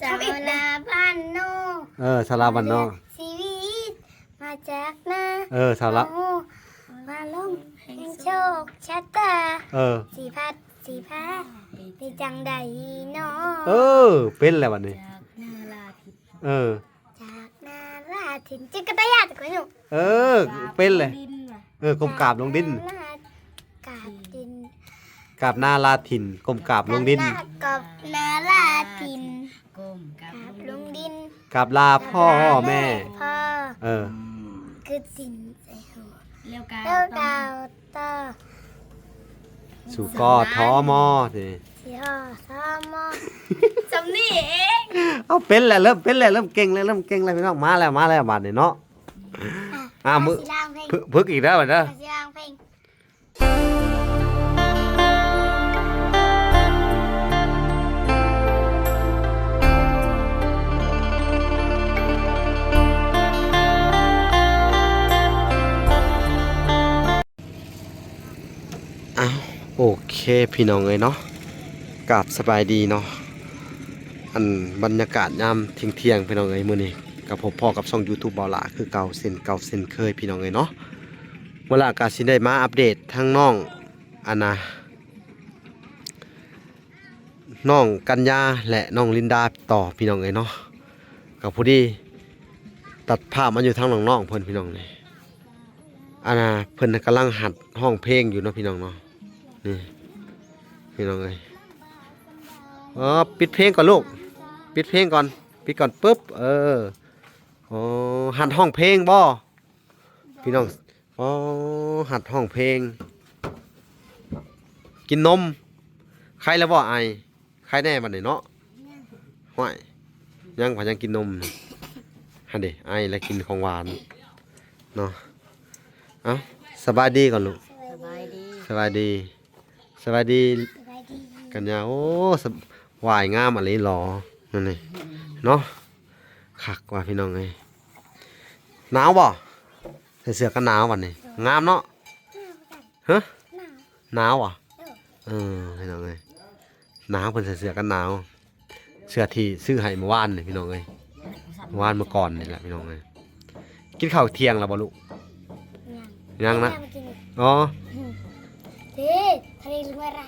สาวนาบ้านนอก สาวลาวบ้านนอกชีวิตมาจากนาสาวละมาลงแห่งโชคชะตาสีพัดสีพ้าในจังใดเนาะเป็นแล้ววันนี้จากนาลาทินจากนาลาทินจิกกะตายาตะกุยหนูเป็นเลยกลมกราบลงดินกราบดินกราบนาลาถิ่นกลมกราบลงดินกับนาลาทินกลมกราบลงดินกราบลาพ่อแม่พ่อคือสินใส่หัวเลี้ยวดาวต่อสู่กอท้อมอสิท้อมอสำนีเองเอาเป็นแล้วเริ่มเป็นแล้วเริ่มเก่งแล้วพี่น้องมาแล้วบาดนี้เนาะมือพึกอีกแล้วบัดเด้อโอเคพี่น้องเนาะกราบสบายดีเนาะอันบรรยากาศยามเที่ยงพี่น้องมื้อนี้กับผมพ่อกับช่อง YouTube บ่าวหลาคือเก่าเส้นเคยพี่น้องเนาะเวลากาสิได้มาอัปเดตทั้งน้องน้องกัญญาและน้องลินดาต่อพี่น้องเนาะกับผู้ที่ตัดภาพมาอยู่ทางน้องๆเพิ่นพี่น้องนี่เพิ่นกำลังหัดห้องเพลงอยู่เนาะพี่น้องเนาะนี่พี่น้องปิดเพลงก่อนลูกปิดเพลงก่อนปุ๊บหัดห้องเพลงบ่พี่น้องหัดห้องเพลงกินนมใครแล้วบ่ไอใครแน่บัดนี้เนาะห้วยยังกินนมหั่นดิไอแล้วกินของหวานเนาะสบายดีก่อนลูกสบายดีกันยาวายงามอะไรหรอนั่นนี่เนาะคักว่าพี่น้องหนาวบ่ใส่เสื้อกันหนาววันนี้งามเนาะหนาวอ่ะพี่น้องหนาวเพิ่นใส่เสื้อกันหนาวเสื้อที่ซื้อให้เมื่อวานนี่พี่น้องเมื่อวานเมื่อก่อนนี่แหละพี่น้องกินข้าวเที่ยงแล้วบ่ลูกยังนะเฮ้ยทะเลลืมอะไร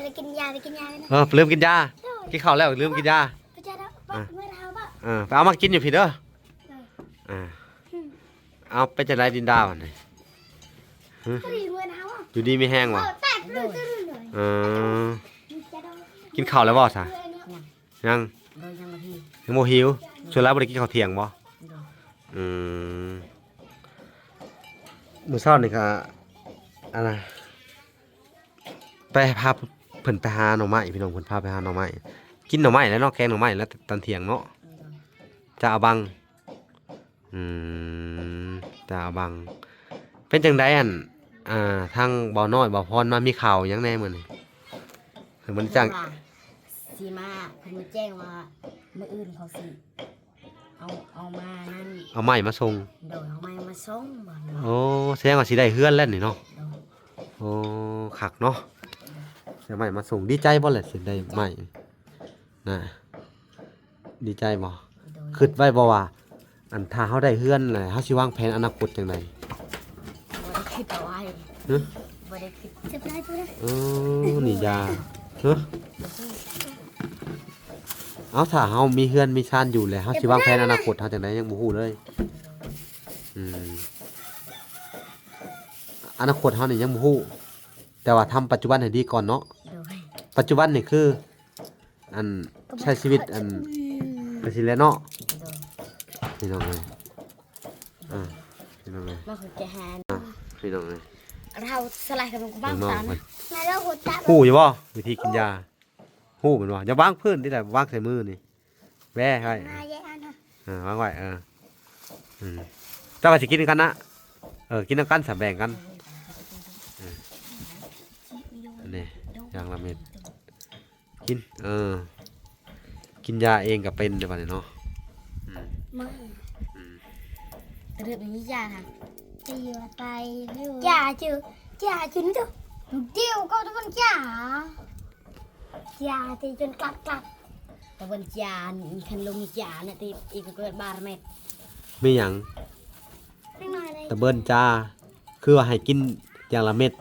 เรากินยาลืมกินยากินข้าวแล้วลืมกินยาไปเอามากินอยู่พี่เด้อเอาไปจะได้ดินดาวนี่อยู่ดีไม่แห้งว่ะกินข้าวแล้วบ่ซะยังโมหิวส่วนแล้วบ่ได้กินข้าวเที่ยงบ่มื้อเช้านี่ก็ไปพาเพิ่นไปหาหน่อไม้พี่น้องเพิ่นพาไปหาหน่อไม้กินหน่อไม้แล้วเนาะแกงหน่อไม้แล้วตอนเที่ยงเนาะจะเอาบังจะเอาบังเป็นจังได๋ทางบ่าวน้อยบ่าวพรมามีข่าวหยังแน่มื้อนี้คือมันจังสิมาเพิ่นมาแจ้งว่ามื้ออื่นเขาสิเอามานั่นเอาไม้มาส่งโดยเอาไม้มาส่งบ่แสดงว่าสิได้เฮือนแล้วนี่เนาะคักเนาะเสียใหม่มาส่งดีใจบ่แหละสิได้ใหม่นะดีใจบ่คิดไว้บ่ว่าถ้าเฮาได้เฮือนแหละเฮาสิวางแผนอนาคตจังได๋บ่ได้คิดเอาไว้บ่ได้คิดเจ็บได้พุ่นนี่ยาถ้าเฮามีเฮือนมีชานอยู่แล้วเฮาสิวางแผนอนาคตเฮาจังได๋ยังบ่ฮู้เลยอนาคตเฮานี่ยังบ่ฮู้แต่ว่าทำปัจจุบันให้ดีก่อนเนาะปัจจุบันนี่คือใช้ชีวิตไปสิแล้วเนาะพี่น้องพี่น้องมาคือแกหานพี่น้องเราสลายกับบ้างสันมาแล้วหัวตาฮู้อยู่บ่วิธีกินยาฮู้แม่นบ่อย่าวางพื้นที่ใดวางใส่มือนี่แว่ไว้วางไว้แต่ว่าสิกินกันนะกินกันสามแบ่งกันนี่อย่างละเม็ดกินกินยาเองกับเป็นเดี๋ยววันนี้เนาะเรื่องนี้ยาค่ะตีว่าไปจ่าจื้อนี่เดียวก็ทุกคนจ่าตีจนกลับ ตะวันจานคันลงจานน่ะที่อีกเกิดบาร์เม็ด มีหยัง ไม่น้อยเลย ตะเบิ้นจ้าคือว่าให้กินอย่างละเม็ด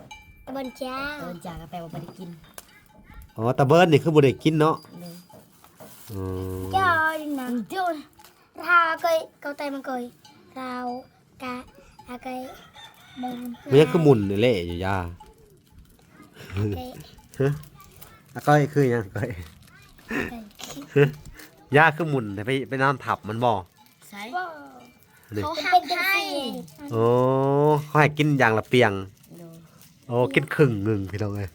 ตะบนจ้า ตะวันจาก็แปลว่าบ่ได้กิน อ๋อตะเบิ้นนี่คือบ่ได้กินเนาะ เลย อืม จ้าดินะเจ้าเราเคยเกาใจมันเคยเรากะอาเคยมึง มันยังคือหมุนนี่แหละอยู่ยา เคย ฮะอะก้อยคือหยังก้อยยาคือหมุนแต่ไปนอนทับมันบ่ ใส่ ว้าว นี่ เขา เป็น หัก จัง ให้ ซี่ โอ้เขาให้กินอย่างละเปียง โดย โอ้กินครึ่งหนึ่งพี่น้องเอ้ย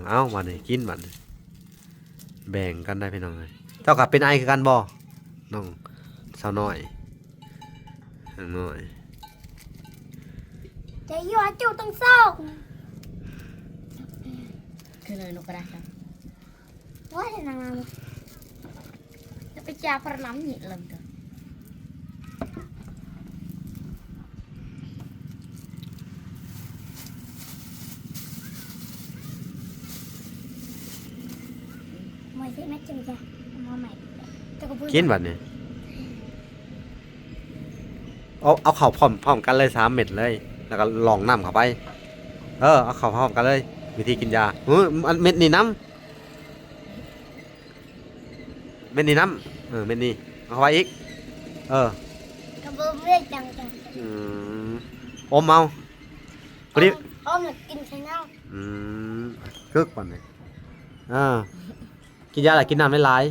เอามานี่กินบัดนี้แบ่งกันได้พี่น้องเอ้ยเจ้ากับเป็นไอคือกันบ่น้องสาวน้อยน้อย จะยั่วจู่ต้องเศร้า คือเลยนกกระดาษครับ ว่าจะนางงาม จะไปจ่าพระน้ำหยิลำเถอะ มวยที่แม่จุ๊จ้ะมาใหม่จะก็พูด กินบัดนี้เอาเข่าพร้อมกันเลย3 เม็ดเลย แล้วก็ลองน้ำเข้าไปเอาเข่าพร้อมกันเลย วิธีกินยาอันเม็ดนี้น้ำเม็ดนี้น้ำเม็ดนี้เอาเข้าไปอีกกระเบื้องเรื่อยจัง อมเอาพอดี อ้อมหลักกินใช่เน่า คึกก่อนเลยกินยาอะไรกินน้ำไม่หลาย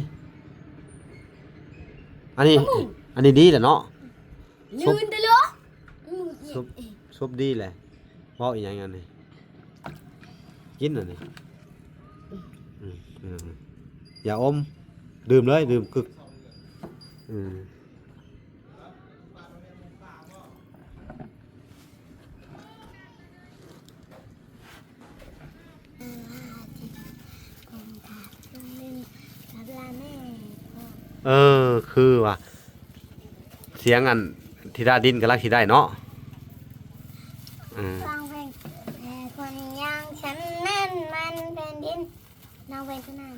อันนี้ดีแหละเนาะ ยืนได้เหรอ ซุปดีแหละว่าอีกอย่างนี้กินหน่อยนี่อย่าอมดื่มเลยดื่มกึกคือว่ะเสียงอันที่ได้ดินกำลังที่ได้เนาะฟังเพลงแต่คนอย่างฉันนั้นมันเป็นดินน้องเป็นเท่านั้น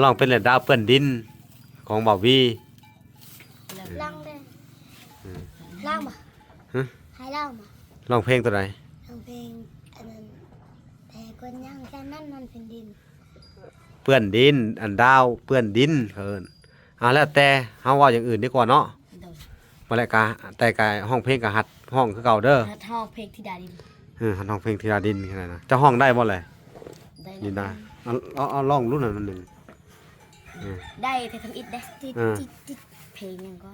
ลองเป็นเหรียญดาวเปื้อนดินของบ่าววี ลองเลยลองบ่ให้ลองบ่ ลองเพลงตัวไหน ลองเพลงอันนั้นแต่คนอย่างฉันนั้นมันเป็นดิน เปื้อนดินอันดาวเปื้อนดินแล้วแต่เฮาว่าอย่างอื่นดีกว่าเนาะ โดย บ่แล้วก็แต่ก็ห้องเพลงก็หัดห้องคือเก่าเด้อ ถ้าทองเพลงที่ดาดิน หัดห้องเพลงทีละดินแค่นั้นนะจะห้องได้บ่แหละ ได้ ยินได้เอาลองรุ่นนั้นมันหนึง ได้แต่ทำอิดได้ ติดติดติด เพลงยังก็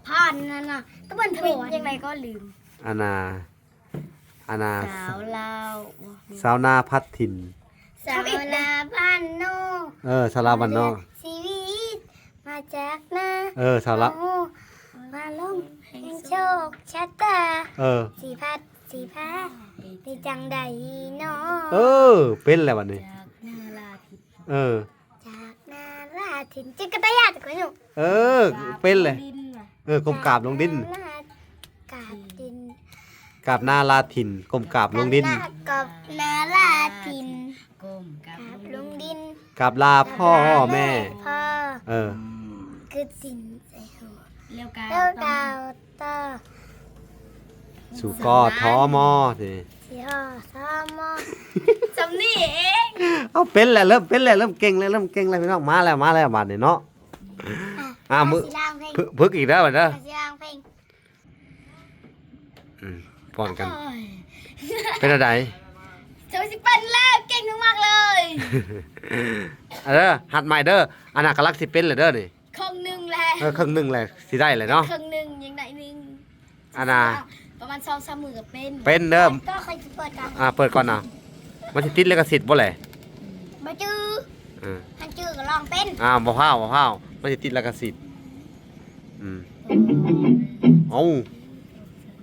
ผ่านนั่นน่ะตะบัน เพ โถ ลง น ยังไงก็ลืม อาณา สาวลาว สาวนาพัดถิ่น สาวนาบ้านนอก สาราบ้านนอก ชีวิตมาจากนา สาระ โอ้มาลงแห่งโชคชะตาสีพัดสีพ้าในจังใดเนาะ เป็นแล้วบัดนี้ จากนาลาทิพย์ จากนาราถินจิกกะตายาตะกุนุ เป็นเลย ดินว่ะ กลมกราบลงดิน กาบดิน กราบนาลาถิ่นกลมกราบลงดิน กับนาราถิน ก้มกั กา บบ ลงดิน กราบลาพ่อแม่ พ่อ คือสินใส่หัว เลี้ยวกา แล้วดาวต่อ สุกอท้อมอสิ สีห่อสามมอ สำนี่เอง เอาเป็นแล้วเริ่มเป็นแล้วเริ่มเก่งแล้วพี่น้องมาแล้วบัดนี้เนาะมือ สีล่างเพลง พึกอีกแล้วบัดเด้อ สีล่างเพลง ป้อนกัน เป็นอะไร จะไปสิเป็นแล้วเก่งมากๆเลย หัดใหม่เด้ออันน่ะกำลังสิเป็นเลยเด้อนี่ ครึ่งหนึ่งแหละ ครึ่งหนึงแหละสิได้เลยเนาะ ครึ่งหนึ่งยังได้หนึ่ง อันน่ะ ประมาณ2-3มือกับเป็น เป็นเด้อ ก็เคยจะเปิดกัน เปิดก่อนนะมันสิติดลิขสิทธิ์บ่แหละ มาจื้อ เออ ทันจื้อก็ลองเป็น บ่พร้าวมันสิติดลิขสิทธิ์เอา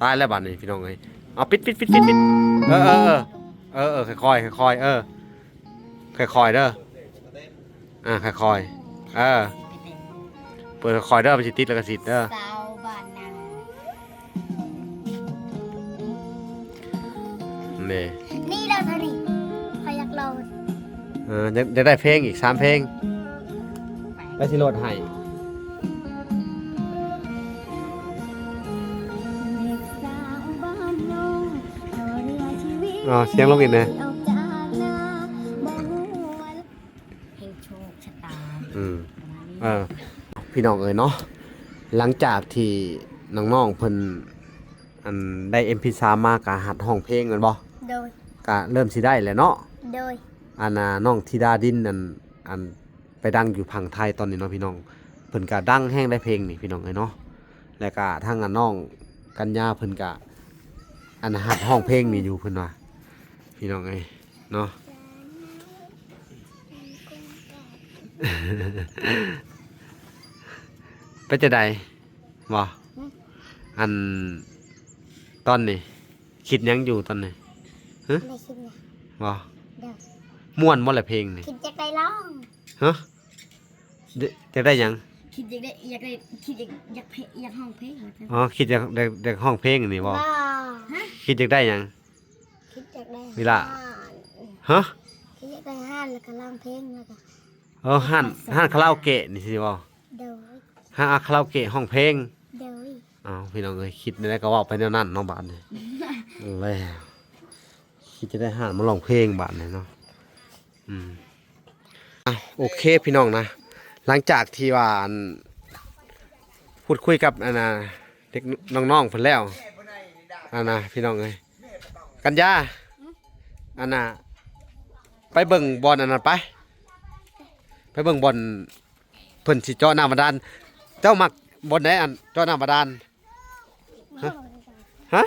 ตายแล้วบัดนี้พี่น้องเอ้ยเอาปิดค่อยๆค่อยๆค่อยๆเด้อค่อยๆเปิดค่อยๆเด้อมันสิติดลิขสิทธิ์เด้อ สาวบ้านนา นี่ นี่เราเท่านี้คอยอยากโหลด จะได้เพลงอีก3เพลงได้สิโหลดให้เสียงลงอีกนะ เพลงโชคชะตา พี่น้องเอ๋ยเนาะหลังจากที่น้องๆเพิ่นอันได้ MP3 มากะหัดห้องเพลงกันบ่ โดย กะเริ่มสิได้แหละเนาะ โดย อันน่ะน้องธิดาดินอันไปดังอยู่พังไทยตอนนี้เนาะพี่น้องเพิ่นก็ดังแห้งได้เพลงนี่พี่น้องเอ้ยเนาะแล้วก็ทางอันน้องกัญญาเพิ่นก็อันหัดห้องเพลงนี่อยู่เพิ่นว่าพี่น้องเอ้ยเนาะ เป็นจะใดบ่อันตอนนี้คิดหยังอยู่ตอนนี้ ได้คิดไง บ่ เดี๋ยว ม่วนบ่ละเพลงนี่ คิดจะไปร้อง ฮะจะได้หยัง คิดอยากได้คิดอยากห้องเพลงว่าจัง อ๋อคิดจะได้ห้องเพลงนี่บ่ ว้า คิดจะได้หยัง คิดจะได้ เวลา ฮะ คิดจะได้ห้านแล้วก็ร้องเพลงแล้วก็ ห้านคาราโอเกะนี่สิบ่ เดี๋ยว ห้านคาราโอเกะห้องเพลง เดี๋ยว อ้าวพี่น้องเอ้ยคิดได้ก็เว้าไปแนวนั้นเนาะบาดนี้ แล้วคิดจะได้ห้านมาร้องเพลงบาดนี้เนาะโอเคพี่น้องนะหลังจากที่ว่าพูดคุยกับเด็กน้องๆเพิ่นแล้วพี่น้องเอ้ยกัญญาไปเบิ่งบอลไปเบิ่งบอลเพิ่นสิเจาะน้ำบาดาลเจ้ามักบอลไหนเจาะน้ำบาดาลฮะ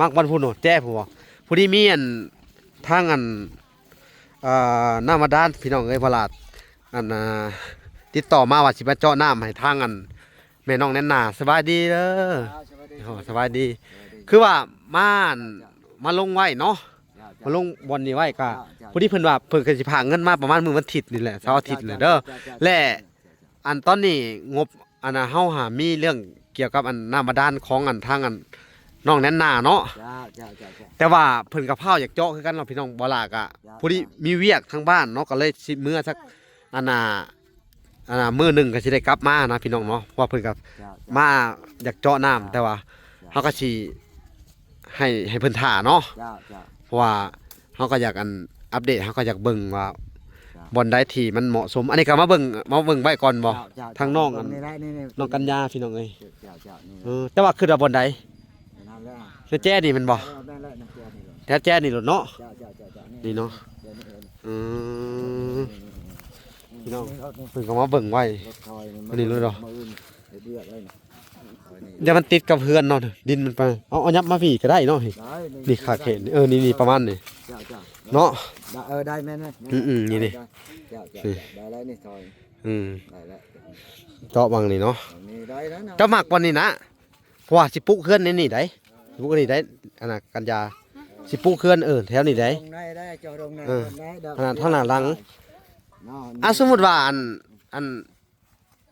มักบอลผู้โหนแจ้ผู้บ่ผู้ที่มีทางน้ำบาดาลพี่น้องเอ้ยพลาดติดต่อมาว่าสิมาเจาะน้ำให้ทางแม่น้องแน่นหนาสบายดีเด้อสบายดีคือว่ามาลงไว้เนาะมาลงบอลนี้ไว้ก็พอดีเพิ่นว่าเพิ่นก็สิพาเงินมาประมาณมื้อวันอาทิตย์นี่แหละเสาร์อาทิตย์นี่เด้อและตอนนี้งบเฮาหามีเรื่องเกี่ยวกับน้ำบาดาลของทางน้องแน่นหนาเนาะแต่ว่าเพิ่นกับเผาอยากเจาะคือกันเนาะพี่น้องบ่ลากะพอดีมีเวียกทางบ้านเนาะก็เลยสิมื้อสักมื้อหนึงก็สิได้กลับมานะพี่น้องเนาะเพราะว่าเพิ่นก็มาอยากเจาะน้ำแต่ว่าเฮาก็สิให้เพิ่นท่าเนาะเพราะว่าเฮาก็อยากอัปเดตเฮาก็อยากเบิ่งว่าบอลใดที่มันเหมาะสมอันนี้ก็มาเบิ่งไว้ก่อนบ่ทางน้องน้องกัญญาพี่น้องเอ้ยแต่ว่าคือว่าบอลใดแจ้นี่มันบ่แจ้นี่โลดเนาะนี่เนาะพี่น้องเพิ่นก็มาเบิ่งไว้อันนี้เลยเนาะอย่ามันติดกับเฮือนเนาะดินมันไปเอายับมาพี่ก็ได้เนาะนี่ขาเขตนี่ประมาณนี้เนาะได้แม่นนี่ได้แล้วนี่ซอยได้แล้วเจาะบังนี่เนาะ นี่ได้แล้วนะ เจ้ามักวันนี้นะเพราะว่าสิปลุกเฮือนนี่ได้ปลุกนี่ได้กัญญาสิปลุกเฮือนแถวนี้ได้ได้เจาะตรงไหนได้ทางหน้าหลังสมมุติว่า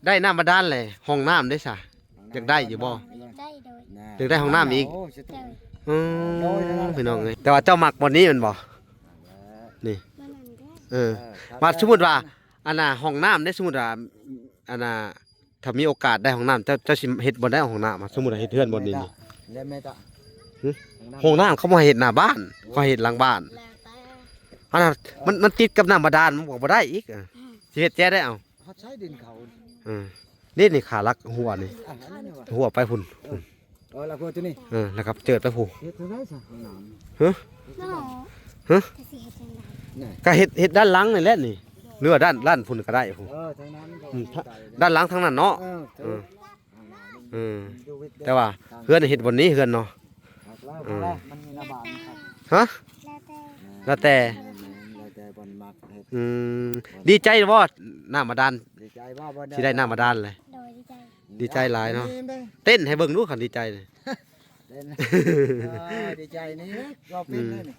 ได้น้ำบาดาลเลยห้องน้ำได้ซะอยากได้อยู่บ่ ได้โดย อยากได้ห้องน้ำอีกพี่น้องเอ้ยแต่ว่าเจ้ามักวันนี้มันบ่นี่มาสมมุติว่าห้องน้ำได้สมมุติว่าถ้ามีโอกาสได้ห้องน้ำเจ้าสิเฮ็ดบ่ได้ห้องน้ำสมมุติว่าเฮ็ดเฮือนบ่นี่แล้วแม่ตะ ห้องน้ำเขาบ่ให้เฮ็ดหน้าบ้านเขาเฮ็ดหลังบ้านมันติดกับน้ำบาดาลมันบ่ได้อีกสิเฮ็ดแจ้ได้เอา เขาใช้ดินเขานี่ขาลักหัวนี่หัวไปพุ่นแล้วก็ตัวนี้แล้วครับเจิดไปพุ่นเฮ็ดได้ซะฮะก็เฮ็ดด้านหลังนี่แหละนี่หรือว่าด้านพุ่นก็ได้พุ่นด้านหลังทางนั้นเนาะแต่ว่าเฮือนเฮ็ดบนนี้เฮือนเนาะมันมีระบาดฮะแล้วแต่ดีใจบ่น้ำบาดาลสิได้น้ำบาดาลเลยดีใจหลายเนาะเต้นให้เบิ่งดูคันดีใจเลยดีใจนี่ก็เป็นเลย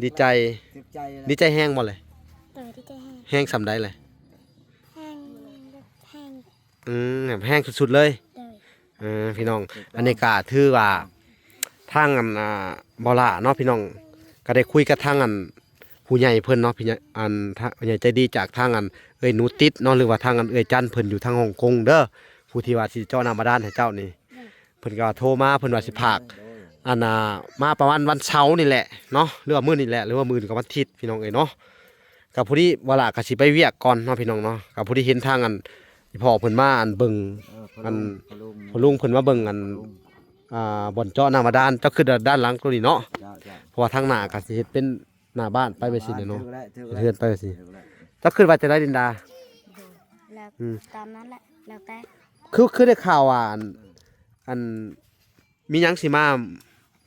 ดีใจแห้งบ่เลยแห้งสำใดเลยแห้งสุดๆเลยพี่น้องอันนี้ก็ถือว่า ทางอันบ่ล่ะเนาะพี่น้องก็ได้คุยกับทางอันผู้ใหญ่เพิ่นเนาะพี่ใหญ่ทางผู้ใหญ่ใจดีจากทางอันเอ้ยหนูติดเนาะหรือว่าทางอันเอ้ยจันเพิ่นอยู่ทางฮ่องกงเด้อผู้ที่ว่าสิเจ้าน้ำบาดาลให้เจ้านี่เพิ่นก็โทรมาเพิ่นว่าสิพากอันมาประมาณวันเสาร์นี่แหละเนาะหรือว่ามื้อนี่แหละหรือว่ามื้อกับวันอาทิตย์พี่น้องเอ้ยเนาะกับผู้ที่ว่าล่ะก็สิไปเวียกก่อนเนาะพี่น้องเนาะกับผู้ที่เห็นทางอันพ่อเพิ่นมาอันเบิ่งอันพ่อลุงเพิ่นมาเบิ่งอันบ่อนเจาะน้ำบาดาลเจ้าคือด้านหลังตัวนี้เนาะเพราะว่าทางหน้าก็สิเฮ็ดเป็นหน้าบ้านไปไปสิเนาะเฮือนไปไปสิเจ้าคือว่าจะได้ดินดา แล้วตามนั้นแหละแล้วแต่ คือได้ข่าวว่าอันมีหยังสิมา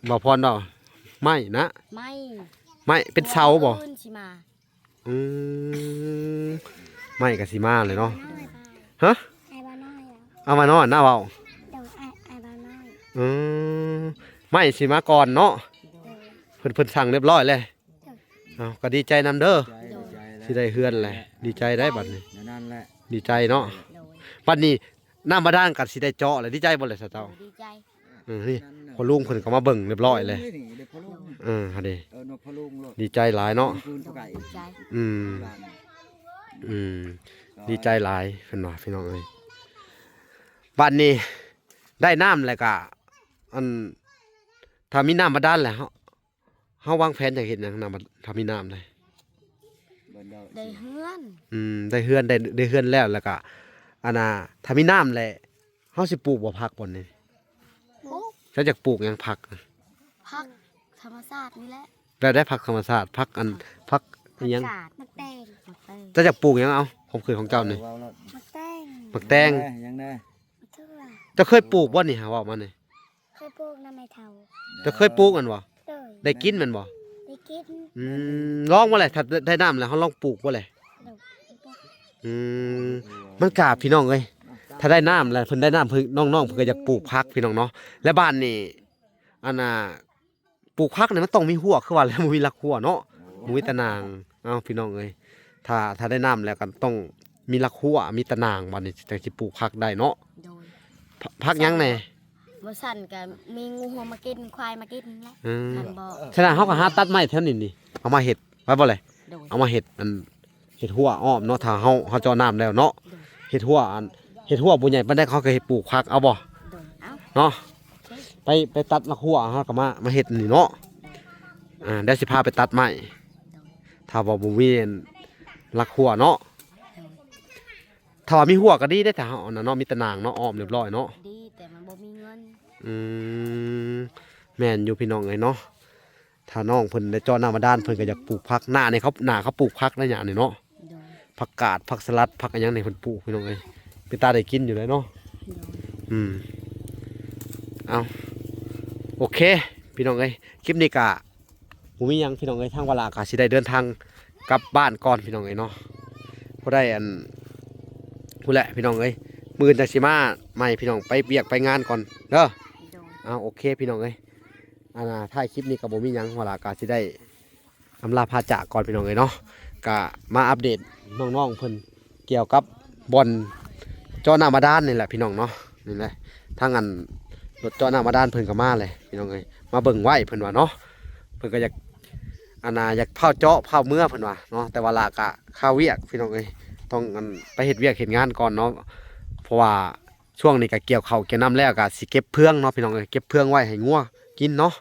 บ่พรดอกไม่นะ ไม่เป็นเสาบ่ ขึ้นสิมา อืมไม่ก็สิมาเลยเนาะฮะ ไอ้บ้านน้อยแล้ว เอามานอนหน้าเว้า เดี๋ยวไอ้บ้านน้อย อืมไม่สิมาก่อนเนาะเพิ่นสั่งเรียบร้อยเลยเอาก็ดีใจนำเด้อสิได้เฮือนแหละดีใจได้บัดนี้ นั่นแหละ ดีใจเนาะ โดย บัดนี้น้ำบาดาลก็สิได้เจาะเลยดีใจบ่เลยซะเจ้า ดีใจ นี่พอลุงเพิ่นก็มาเบิ่งเรียบร้อยเลย นี่เด็กพ่อลุง ฮะเด้ นกพ่อลุงโลด ดีใจหลายเนาะ คืนไก่ ดีใจ อืมอืมดีใจหลายเพิ่นว่าพี่น้องเอ้ยบัดนี้ได้น้ำแล้วก็อันถ้ามีน้ำบาดาลแล้วเฮาวางแผนอยากเฮ็ดหยังน้ำถ้ามีน้ำเลย ได้เฮือน ได้เฮือนได้เฮือนแล้วแล้วก็อันน่ะถ้ามีน้ำแหละเฮาสิปลูกบ่ผักบ่นี่ โอ้ ถ้าอยากปลูกหยังผัก พักธรรมชาตินี่แหละ แล้วได้ผักธรรมชาติผักผักอิหยัง ศาสตร์ มักแตง มักเตย ถ้าอยากปลูกหยังเอาผมเคยของเจ้านี่ มักแตง ผักแตง ยังได้ มักเท่าไหร่ เจะเคยปลูกบ่นี่หาว่ามานี่ เคยปลูกน้ำไม่เท่า เจะเคยปลูกมันบ่ เลย ได้กินมันบ่ ได้กิน ลองบ่เลยถ้าได้น้ำแล้วเฮาลองปลูกบ่เลย เดี๋ยว มันกาพี่น้องเอ้ยถ้าได้น้ำแล้วเพิ่นได้น้ำเพิ่นน้องๆเพิ่นก็อยากปลูกผักพี่น้องเนาะและบ้านนี่อันน่ะปลูกผักนี่มันต้องมีหัวคือว่าแล้วบ่มีรักหัวเนาะบ่มีตะนางพี่น้องเอ้ยถ้าได้น้ำแล้วก็ต้องมีรักหัวมีตะนางบัดนี้จังสิปลูกผักได้เนาะ โดย ผักหยังแน่ บ่สั่นก็มีงูหัวมากินควายมากินแหละ อืม คันบ่ ฉะนั้นเฮาก็หาตัดไม้แถวนี้นี่เอามาเฮ็ดไว้บ่เลย โดย เอามาเฮ็ดเฮ็ดหัวอ้อมเนาะถ้าเฮาเจาะน้ำแล้วเนาะ โดย เฮ็ดหัวเฮ็ดหัวบ่ใหญ่ปานใดเขาก็เฮ็ดปลูกผักเอาบ่ โดยเอ้า เนาะไปตัดมะขั่วเฮาก็มาเฮ็ดนี่เนาะเดี๋ยวสิพาไปตัดไม้ถ้าว่าบ่มีลักหัวเนาะถ้าว่ามีหัวก็ดีได้แต่เฮาน่ะเนาะมีตะนางเนาะอ้อมเรียบร้อยเนาะ ดีแต่มันบ่มีเงิน อืมแม่นอยู่พี่น้องเอ้ยเนาะถ้าน้องเพิ่นได้เจาะน้ำบาดาลเพิ่นก็อยากปลูกผักหน้านี่เขาปลูกผักนะหยังนี่เนาะ โดย ผักกาดผักสลัดผักอันหยังนี่เพิ่นปลูกพี่น้องเอ้ยเป็นตาได้กินอยู่เลยเนาะ โดย เอาโอเค พี่น้องเอ้ยคลิปนี้กะผมมีหยังพี่น้องเอ้ยทางเวลากะสิได้เดินทางกลับบ้านก่อนพี่น้องเอ้ยเนาะพอได้พูดแหละพี่น้องเอ้ยมื้อจังสิมาใหม่พี่น้องไปเบียกไปงานก่อนเด้อ โดย เอาโอเคพี่น้องเอ้ยท้ายคลิปนี้ก็บ่มีหยังเวลากะสิได้อำลาพาจากก่อนพี่น้องเอ้ยเนาะกะมาอัปเดตน้องๆเพิ่นเกี่ยวกับบ่อนเจาะน้ำบาดาลนี่แหละพี่น้องเนาะนี่แหละทางรถเจาะน้ำบาดาลเพิ่นก็มาเลยพี่น้องเอ้ยมาเบิ่งไว้เพิ่นว่าเนาะเพิ่นก็อยากอยากเผาเจาะเผาเมื่อเพิ่นว่าเนาะแต่ว่าลากะข้าวเวียกพี่น้องเอ้ยต้องไปเฮ็ดเวียกเฮ็ดงานก่อนเนาะเพราะว่าช่วงนี้ก็เกี่ยวข้าวเกี่ยวน้ำแล้วก็สิเก็บเพื่องเนาะพี่น้องเอ้ยเก็บเพื่องไว้ให้งัวกินเนาะ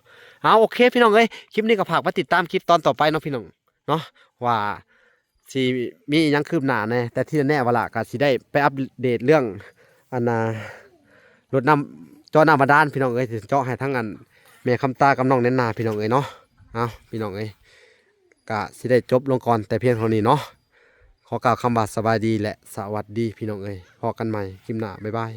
เอาโอเคพี่น้องเอ้ยคลิปนี้ก็ฝากมาติดตามคลิปตอนต่อไปเนาะพี่น้องเนาะว่าสิมีหยังคืบหน้าแน่แต่ที่แน่ว่าล่ะก็สิได้ไปอัปเดตเรื่องรถน้ำเจาะน้ำบาดาลพี่น้องเอ้ยสิเจาะให้ทั้งแม่คำตากับน้องเน้นนาพี่น้องเอ้ยเนาะเอาพี่น้องเอ้ยก็สิได้จบลงก่อนแต่เพียงเท่านี้เนาะขอกล่าวคำว่าสบายดีและสวัสดีพี่น้องเอ้ยพอกันใหม่คลิปหน้าบ๊ายบาย